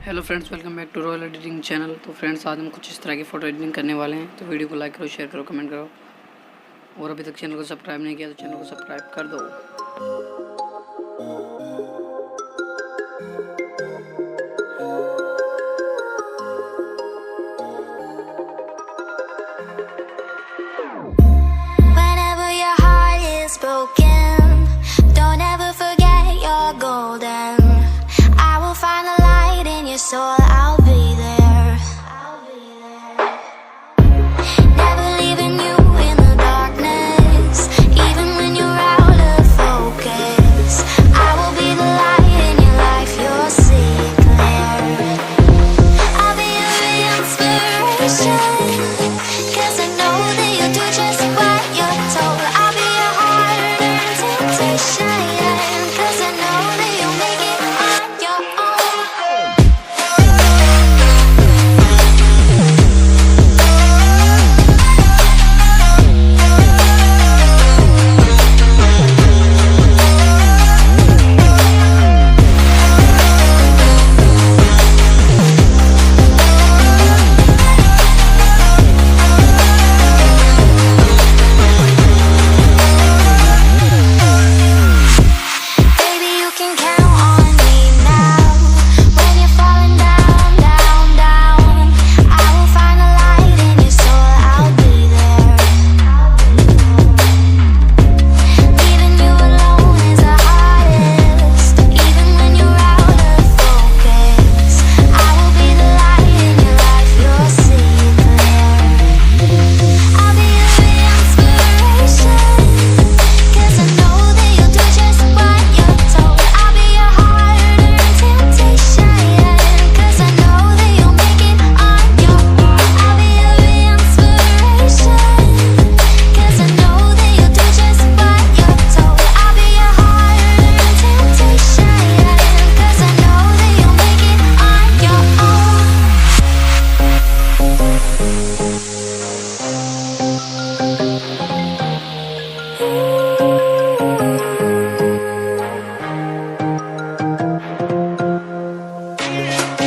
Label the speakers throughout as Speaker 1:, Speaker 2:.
Speaker 1: Hello friends, welcome back to royal editing channel. तो friends, आज हम कुछ इस तरह की फ़ोटो एडिटिंग करने वाले हैं। तो वीडियो को लाइक करो, शेयर करो, कमेंट करो और अभी तक चैनल को सब्सक्राइब नहीं किया तो चैनल को सब्सक्राइब कर दो।
Speaker 2: Whenever your heart is broken, don't ever forget you're golden. I will find the light in your soul, I'll be there. Never leaving you in the darkness, even when you're out of focus. I will be the light in your life, you'll see it clear. I'll be your inspiration, 'cause I know that you'll do just what you're told. I'll be your heart and temptation, 'cause I know that you'll make it on your own. Baby, you can count on me now. When you're falling down, down, down, I will find the light in your soul, I'll be there. Leaving you alone is the hardest, even when you're out of focus. I will be the light in your life, you'll see it clear. I'll be your inspiration, 'cause I know that you'll do just what you're told. I'll be your heart and temptation, 'cause I know that you'll make it on your own. I'll be your inspiration, 'cause I know that you'll do just what you're told. I'll be your heart and temptation, 'cause I know that you'll make it on your own.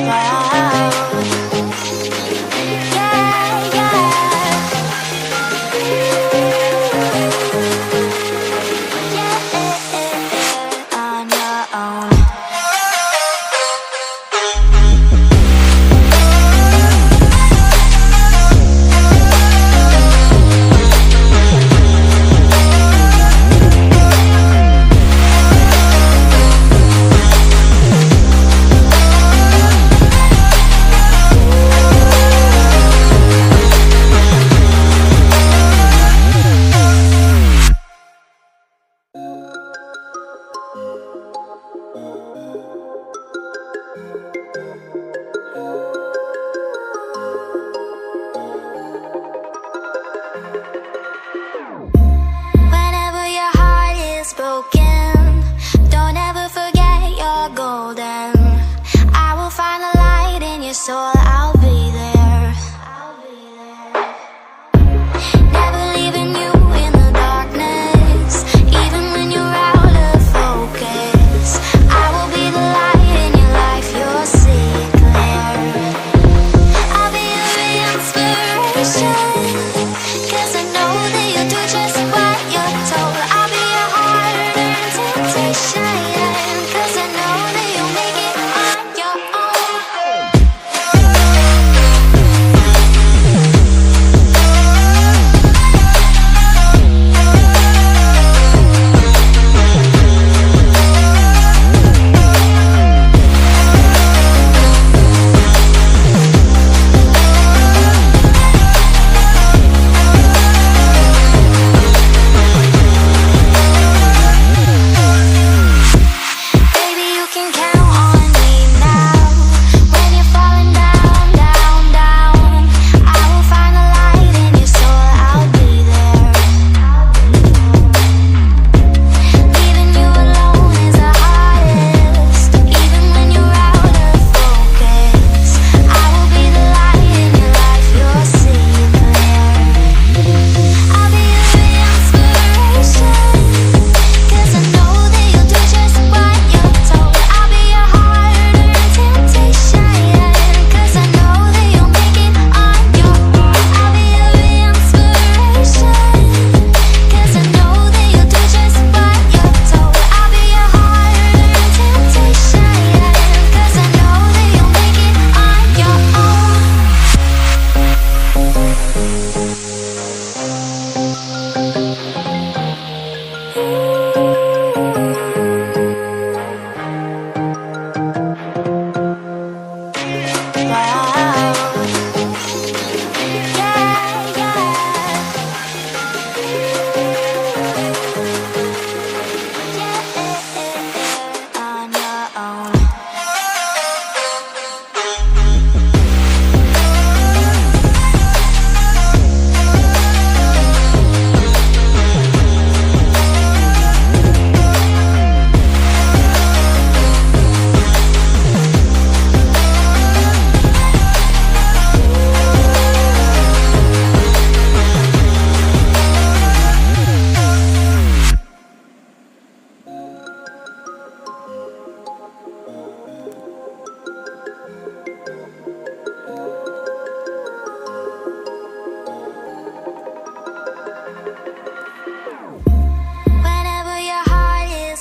Speaker 2: Wow. Yeah, yeah. On your own. Whenever your heart is broken, don't ever forget you're golden. I will find the light in your soul, I'll be there. Never leaving you in the darkness, even when you're out of focus. I will be the light in your life, you'll see it clear. I'll be your inspiration, 'cause I know that you'll do just what you're told. I'll be your heart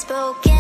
Speaker 2: spoken.